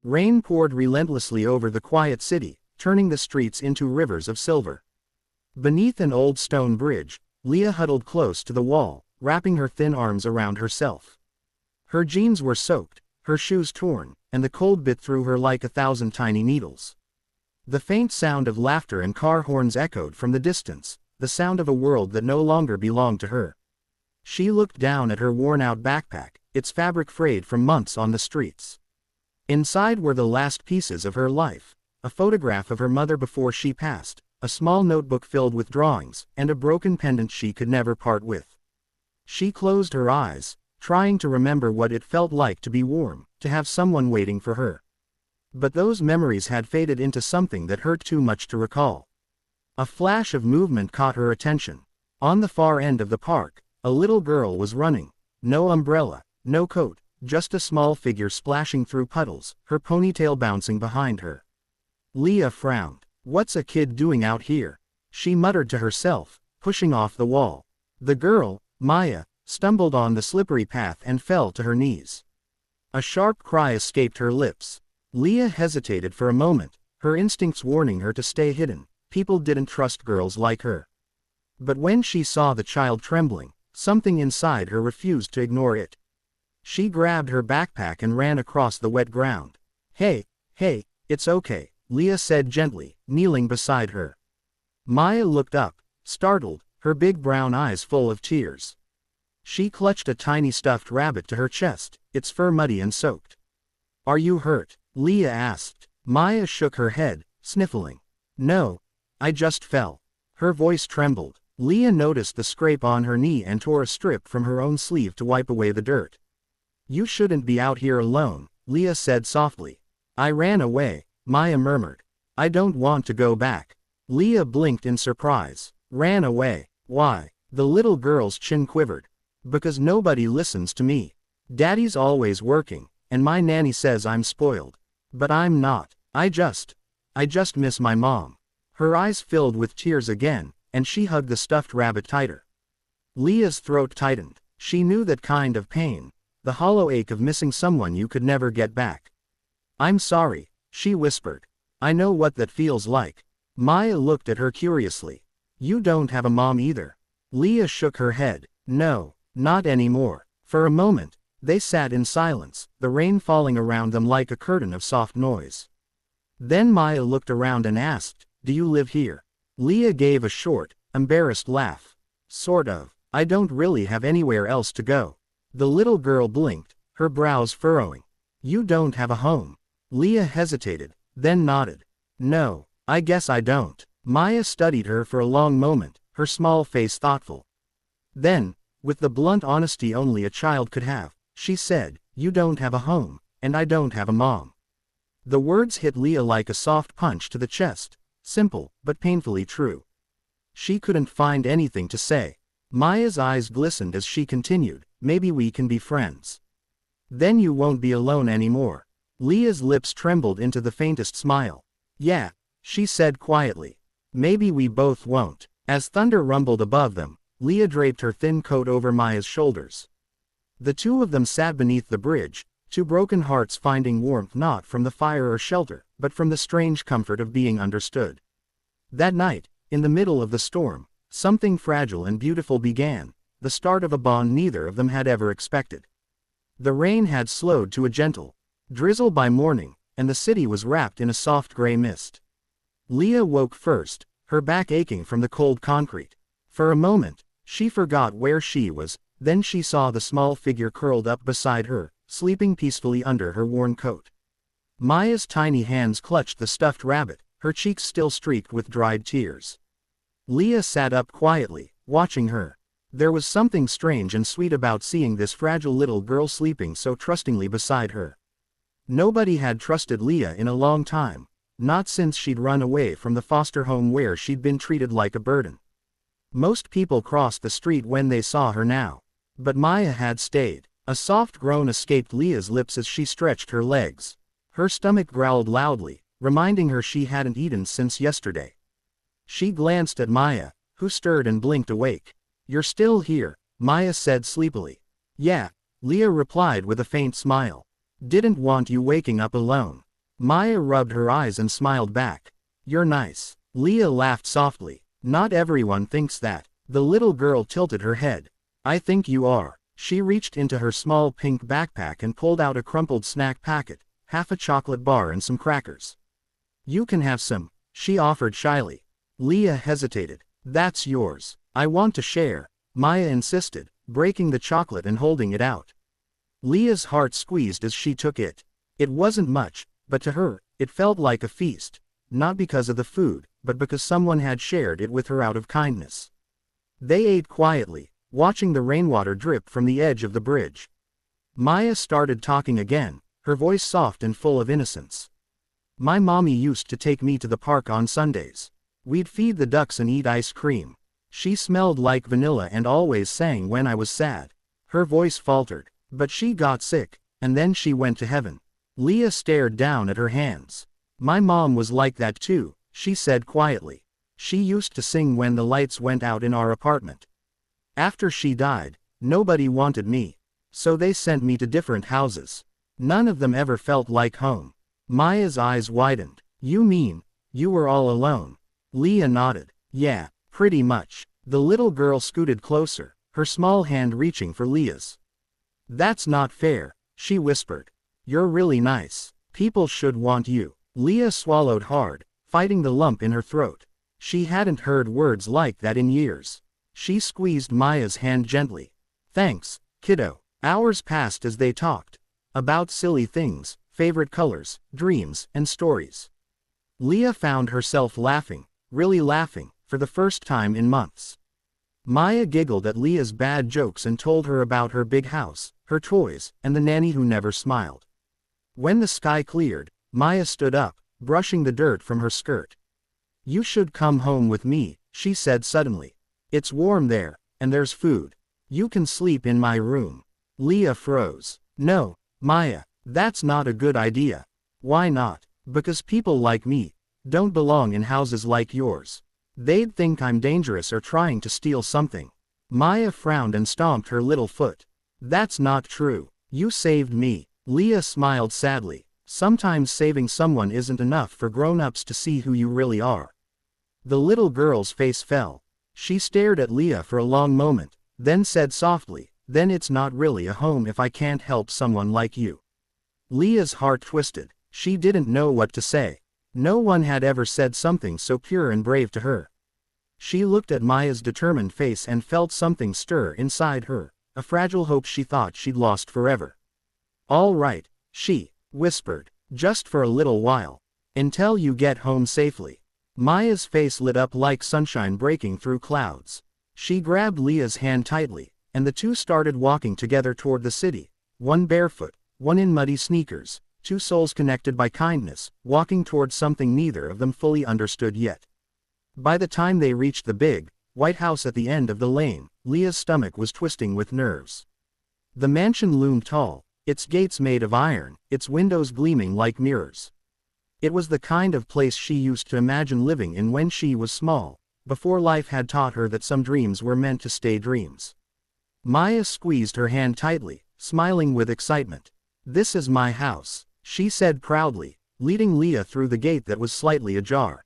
Rain poured relentlessly over the quiet city, turning the streets into rivers of silver. Beneath an old stone bridge, Leah huddled close to the wall, wrapping her thin arms around herself. Her jeans were soaked, her shoes torn, and the cold bit through her like 1,000 tiny needles. The faint sound of laughter and car horns echoed from the distance, the sound of a world that no longer belonged to her. She looked down at her worn-out backpack, its fabric frayed from months on the streets. Inside were the last pieces of her life: a photograph of her mother before she passed, a small notebook filled with drawings, and a broken pendant she could never part with. She closed her eyes, trying to remember what it felt like to be warm, to have someone waiting for her. But those memories had faded into something that hurt too much to recall. A flash of movement caught her attention. On the far end of the park, a little girl was running. No umbrella, no coat, just a small figure splashing through puddles, her ponytail bouncing behind her. Leah frowned. "What's a kid doing out here?" she muttered to herself, pushing off the wall. The girl, Maya, stumbled on the slippery path and fell to her knees. A sharp cry escaped her lips. Leah hesitated for a moment, her instincts warning her to stay hidden. People didn't trust girls like her. But when she saw the child trembling, something inside her refused to ignore it. She grabbed her backpack and ran across the wet ground. Hey, it's okay," Leah said gently, kneeling beside her. Maya looked up, startled, her big brown eyes full of tears. She clutched a tiny stuffed rabbit to her chest, its fur muddy and soaked. "Are you hurt?" Leah asked. Maya shook her head, sniffling. "No, I just fell." Her voice trembled. Leah noticed the scrape on her knee and tore a strip from her own sleeve to wipe away the dirt. "You shouldn't be out here alone," Leah said softly. "I ran away," Maya murmured. "I don't want to go back." Leah blinked in surprise. "Ran away? Why?" The little girl's chin quivered. "Because nobody listens to me. Daddy's always working, and my nanny says I'm spoiled. But I'm not. I just miss my mom." Her eyes filled with tears again, and she hugged the stuffed rabbit tighter. Leah's throat tightened. She knew that kind of pain, the hollow ache of missing someone you could never get back. "I'm sorry," she whispered. "I know what that feels like." Maya looked at her curiously. "You don't have a mom either?" Leah shook her head. "No, not anymore." For a moment, they sat in silence, the rain falling around them like a curtain of soft noise. Then Maya looked around and asked, "Do you live here?" Leah gave a short, embarrassed laugh. "Sort of. I don't really have anywhere else to go." The little girl blinked, her brows furrowing. "You don't have a home?" Leah hesitated, then nodded. "No, I guess I don't." Maya studied her for a long moment, her small face thoughtful. Then, with the blunt honesty only a child could have, she said, "You don't have a home, and I don't have a mom." The words hit Leah like a soft punch to the chest, simple, but painfully true. She couldn't find anything to say. Maya's eyes glistened as she continued, "Maybe we can be friends. Then you won't be alone anymore." Leah's lips trembled into the faintest smile. "Yeah," she said quietly. "Maybe we both won't." As thunder rumbled above them, Leah draped her thin coat over Maya's shoulders. The two of them sat beneath the bridge, two broken hearts finding warmth not from the fire or shelter, but from the strange comfort of being understood. That night, in the middle of the storm, something fragile and beautiful began, the start of a bond neither of them had ever expected. The rain had slowed to a gentle drizzle by morning, and the city was wrapped in a soft gray mist. Leah woke first, her back aching from the cold concrete. For a moment, she forgot where she was, then she saw the small figure curled up beside her, sleeping peacefully under her worn coat. Maya's tiny hands clutched the stuffed rabbit, her cheeks still streaked with dried tears. Leah sat up quietly, watching her. There was something strange and sweet about seeing this fragile little girl sleeping so trustingly beside her. Nobody had trusted Leah in a long time, not since she'd run away from the foster home where she'd been treated like a burden. Most people crossed the street when they saw her now. But Maya had stayed. A soft groan escaped Leah's lips as she stretched her legs. Her stomach growled loudly, reminding her she hadn't eaten since yesterday. She glanced at Maya, who stirred and blinked awake. "You're still here," Maya said sleepily. "Yeah," Leah replied with a faint smile. "Didn't want you waking up alone." Maya rubbed her eyes and smiled back. You're nice. Leah laughed softly. Not everyone thinks that. The little girl tilted her head. I think you are. She reached into her small pink backpack and pulled out a crumpled snack packet, half a chocolate bar and some crackers. You can have some, she offered shyly. Leah hesitated. That's yours. I want to share, Maya insisted, breaking the chocolate and holding it out. Leah's heart squeezed as she took it. It wasn't much, but to her, it felt like a feast, not because of the food, but because someone had shared it with her out of kindness. They ate quietly, watching the rainwater drip from the edge of the bridge. Maya started talking again, her voice soft and full of innocence. My mommy used to take me to the park on Sundays. We'd feed the ducks and eat ice cream. She smelled like vanilla and always sang when I was sad. Her voice faltered, but she got sick, and then she went to heaven. Leah stared down at her hands. My mom was like that too, she said quietly. She used to sing when the lights went out in our apartment. After she died, nobody wanted me. So they sent me to different houses. None of them ever felt like home. Maya's eyes widened. You mean, you were all alone? Leah nodded. Yeah, pretty much. The little girl scooted closer, her small hand reaching for Leah's. That's not fair, she whispered. You're really nice. People should want you. Leah swallowed hard, fighting the lump in her throat. She hadn't heard words like that in years. She squeezed Maya's hand gently. Thanks, kiddo. Hours passed as they talked. About silly things, favorite colors, dreams, and stories. Leah found herself laughing, really laughing, for the first time in months. Maya giggled at Leah's bad jokes and told her about her big house, her toys, and the nanny who never smiled. When the sky cleared, Maya stood up, brushing the dirt from her skirt. You should come home with me, she said suddenly. It's warm there, and there's food. You can sleep in my room. Leah froze. No, Maya, that's not a good idea. Why not? Because people like me don't belong in houses like yours. They'd think I'm dangerous or trying to steal something. Maya frowned and stomped her little foot. That's not true. You saved me. Leah smiled sadly. Sometimes saving someone isn't enough for grown-ups to see who you really are. The little girl's face fell. She stared at Leah for a long moment, then said softly, then it's not really a home if I can't help someone like you. Leah's heart twisted. She didn't know what to say. No one had ever said something so pure and brave to her. She looked at Maya's determined face and felt something stir inside her, a fragile hope she thought she'd lost forever. All right, she whispered, just for a little while. Until you get home safely. Maya's face lit up like sunshine breaking through clouds. She grabbed Leah's hand tightly, and the two started walking together toward the city, one barefoot, one in muddy sneakers, two souls connected by kindness, walking toward something neither of them fully understood yet. By the time they reached the big, white house at the end of the lane, Leah's stomach was twisting with nerves. The mansion loomed tall, its gates made of iron, its windows gleaming like mirrors. It was the kind of place she used to imagine living in when she was small, before life had taught her that some dreams were meant to stay dreams. Maya squeezed her hand tightly, smiling with excitement. This is my house, she said proudly, leading Leah through the gate that was slightly ajar.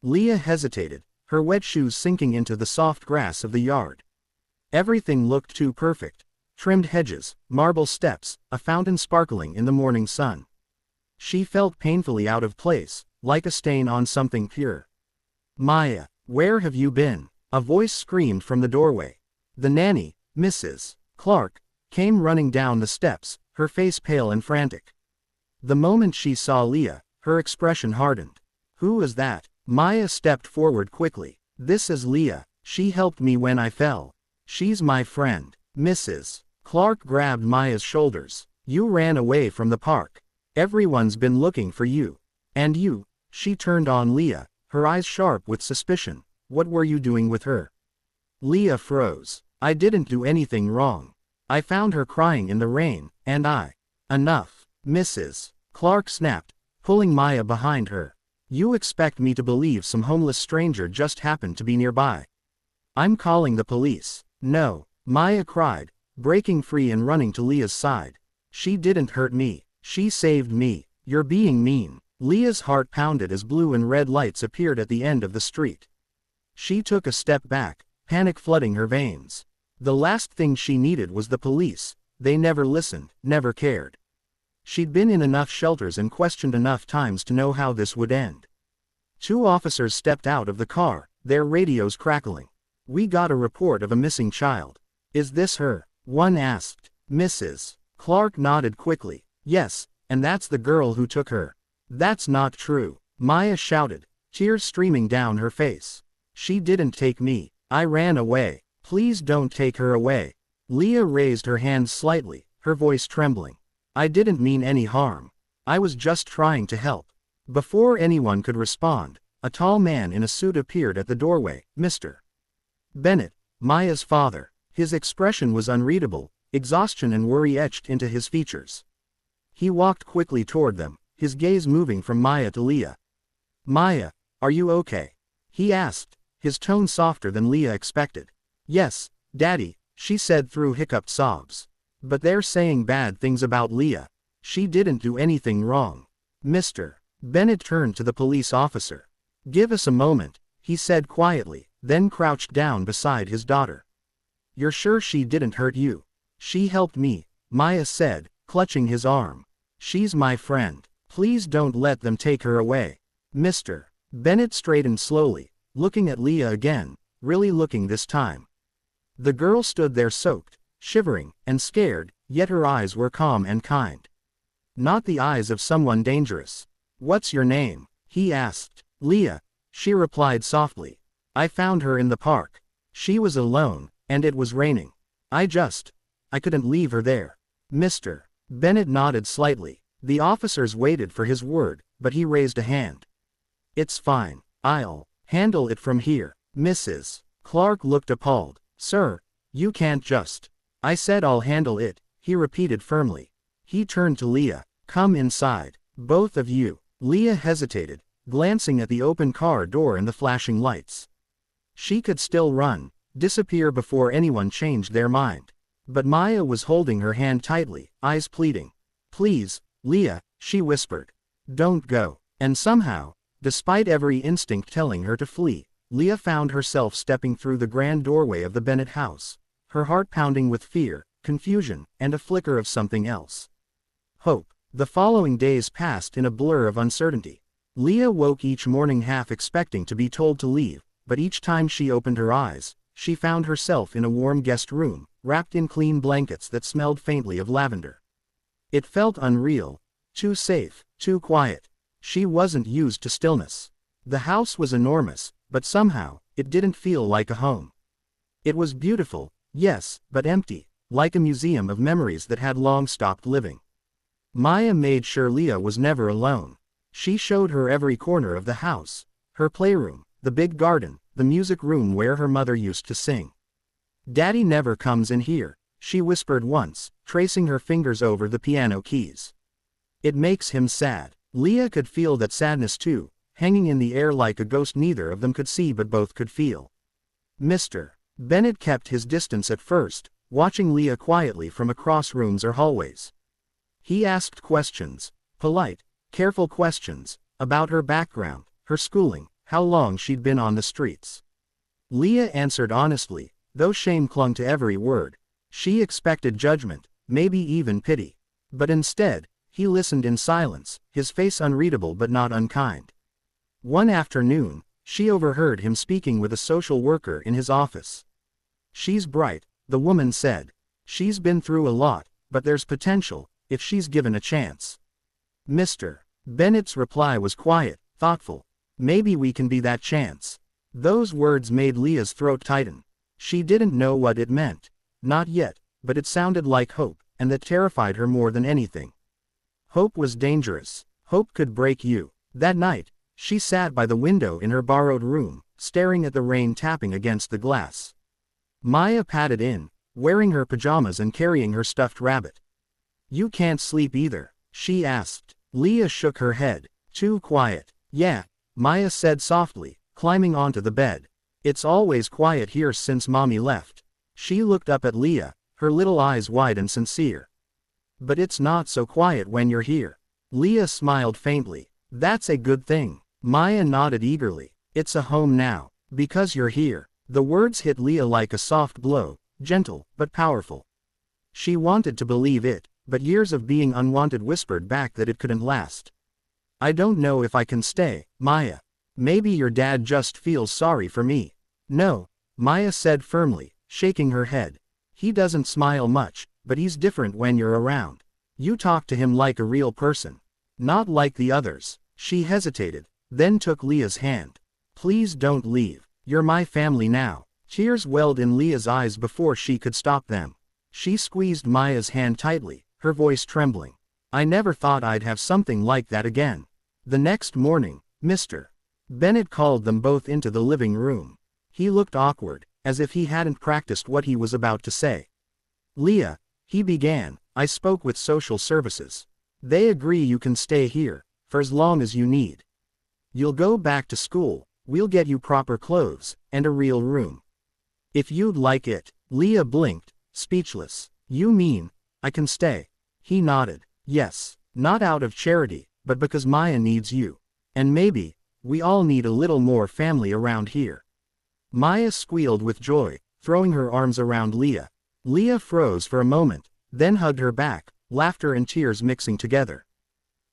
Leah hesitated, her wet shoes sinking into the soft grass of the yard. Everything looked too perfect. Trimmed hedges, marble steps, a fountain sparkling in the morning sun. She felt painfully out of place, like a stain on something pure. Maya, where have you been? A voice screamed from the doorway. The nanny, Mrs. Clark, came running down the steps, her face pale and frantic. The moment she saw Leah, her expression hardened. Who is that? Maya stepped forward quickly. This is Leah. She helped me when I fell. She's my friend. Mrs. Clark grabbed Maya's shoulders. You ran away from the park. Everyone's been looking for you. And you, she turned on Leah, her eyes sharp with suspicion. What were you doing with her? Leah froze. I didn't do anything wrong. I found her crying in the rain, and I. Enough. Mrs. Clark snapped, pulling Maya behind her. You expect me to believe some homeless stranger just happened to be nearby? I'm calling the police. No, Maya cried, breaking free and running to Leah's side. She didn't hurt me. She saved me. You're being mean. Leah's heart pounded as blue and red lights appeared at the end of the street. She took a step back, panic flooding her veins. The last thing she needed was the police. They never listened, never cared. She'd been in enough shelters and questioned enough times to know how this would end. 2 officers stepped out of the car, their radios crackling. "We got a report of a missing child. Is this her?" one asked. "Mrs. Clark nodded quickly. "Yes, and that's the girl who took her." "That's not true," Maya shouted, tears streaming down her face. "She didn't take me. I ran away. Please don't take her away." Leah raised her hands slightly, her voice trembling. "I didn't mean any harm. I was just trying to help." Before anyone could respond, a tall man in a suit appeared at the doorway. "Mr. Bennett, Maya's father." His expression was unreadable, exhaustion and worry etched into his features. He walked quickly toward them, his gaze moving from Maya to Leah. "Maya, are you okay?" he asked, his tone softer than Leah expected. "Yes, Daddy," she said through hiccuped sobs. "But they're saying bad things about Leah. She didn't do anything wrong." Mr. Bennett turned to the police officer. "Give us a moment," he said quietly, then crouched down beside his daughter. "You're sure she didn't hurt you?" "She helped me," Maya said, clutching his arm. "She's my friend. Please don't let them take her away." Mr. Bennett straightened slowly, looking at Leah again, really looking this time. The girl stood there soaked, shivering, and scared, yet her eyes were calm and kind. Not the eyes of someone dangerous. "What's your name?" he asked. "Leah," she replied softly. "I found her in the park. She was alone, and it was raining. I couldn't leave her there." Mr. Bennett nodded slightly. The officers waited for his word, but he raised a hand. "It's fine. I'll handle it from here." Mrs. Clark looked appalled. "Sir, you can't just." "I said I'll handle it," he repeated firmly. He turned to Leah. "Come inside, both of you." Leah hesitated, glancing at the open car door and the flashing lights. She could still run, disappear before anyone changed their mind. But Maya was holding her hand tightly, eyes pleading. "Please, Leah," she whispered. "Don't go." And somehow, despite every instinct telling her to flee, Leah found herself stepping through the grand doorway of the Bennett house, her heart pounding with fear, confusion, and a flicker of something else. Hope. The following days passed in a blur of uncertainty. Leah woke each morning half expecting to be told to leave, but each time she opened her eyes, she found herself in a warm guest room, wrapped in clean blankets that smelled faintly of lavender. It felt unreal, too safe, too quiet. She wasn't used to stillness. The house was enormous, but somehow, it didn't feel like a home. It was beautiful, yes, but empty, like a museum of memories that had long stopped living. Maya made sure Leah was never alone. She showed her every corner of the house, her playroom, the big garden, the music room where her mother used to sing. "Daddy never comes in here," she whispered once, tracing her fingers over the piano keys. "It makes him sad." Leah could feel that sadness too, hanging in the air like a ghost neither of them could see but both could feel. Mr. Bennett kept his distance at first, watching Leah quietly from across rooms or hallways. He asked questions, polite, careful questions, about her background, her schooling, how long she'd been on the streets. Leah answered honestly, though shame clung to every word. She expected judgment, maybe even pity. But instead, he listened in silence, his face unreadable but not unkind. One afternoon, she overheard him speaking with a social worker in his office. "She's bright," the woman said. "She's been through a lot, but there's potential, if she's given a chance." Mr. Bennett's reply was quiet, thoughtful. "Maybe we can be that chance." Those words made Leah's throat tighten. She didn't know what it meant. Not yet, but it sounded like hope, and that terrified her more than anything. Hope was dangerous. Hope could break you. That night, she sat by the window in her borrowed room, staring at the rain tapping against the glass. Maya padded in, wearing her pajamas and carrying her stuffed rabbit. "You can't sleep either?" she asked. Leah shook her head. "Too quiet." "Yeah," Maya said softly, climbing onto the bed. "It's always quiet here since Mommy left." She looked up at Leah, her little eyes wide and sincere. "But it's not so quiet when you're here." Leah smiled faintly. That's a good thing. Maya nodded eagerly. It's a home now. Because you're here. The words hit Leah like a soft blow, gentle, but powerful. She wanted to believe it, but years of being unwanted whispered back that it couldn't last. I don't know if I can stay, Maya. Maybe your dad just feels sorry for me. No, Maya said firmly, shaking her head. He doesn't smile much, but he's different when you're around. You talk to him like a real person. Not like the others. She hesitated, then took Leah's hand. Please don't leave. You're my family now. Tears welled in Leah's eyes before she could stop them. She squeezed Maya's hand tightly, her voice trembling. I never thought I'd have something like that again. The next morning, Mr. Bennett called them both into the living room. He looked awkward, as if he hadn't practiced what he was about to say. Leah, he began, I spoke with social services. They agree you can stay here, for as long as you need. You'll go back to school, we'll get you proper clothes, and a real room. If you'd like it. Leah blinked, speechless. You mean, I can stay? He nodded. Yes, not out of charity, but because Maya needs you. And maybe, we all need a little more family around here. Maya squealed with joy, throwing her arms around Leah. Leah froze for a moment, then hugged her back, laughter and tears mixing together.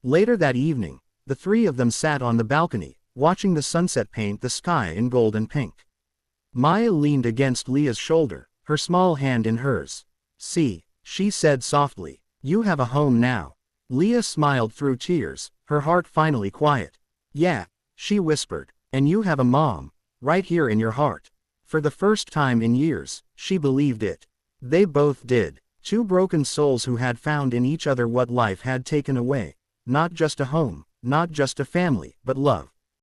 Later that evening, the three of them sat on the balcony, watching the sunset paint the sky in gold and pink. Maya leaned against Leah's shoulder, her small hand in hers. See, she said softly, you have a home now. Leah smiled through tears, her heart finally quiet. Yeah, she whispered, and you have a mom, right here in your heart. For the first time in years, she believed it. They both did. Two broken souls who had found in each other what life had taken away. Not just a home, not just a family, but love.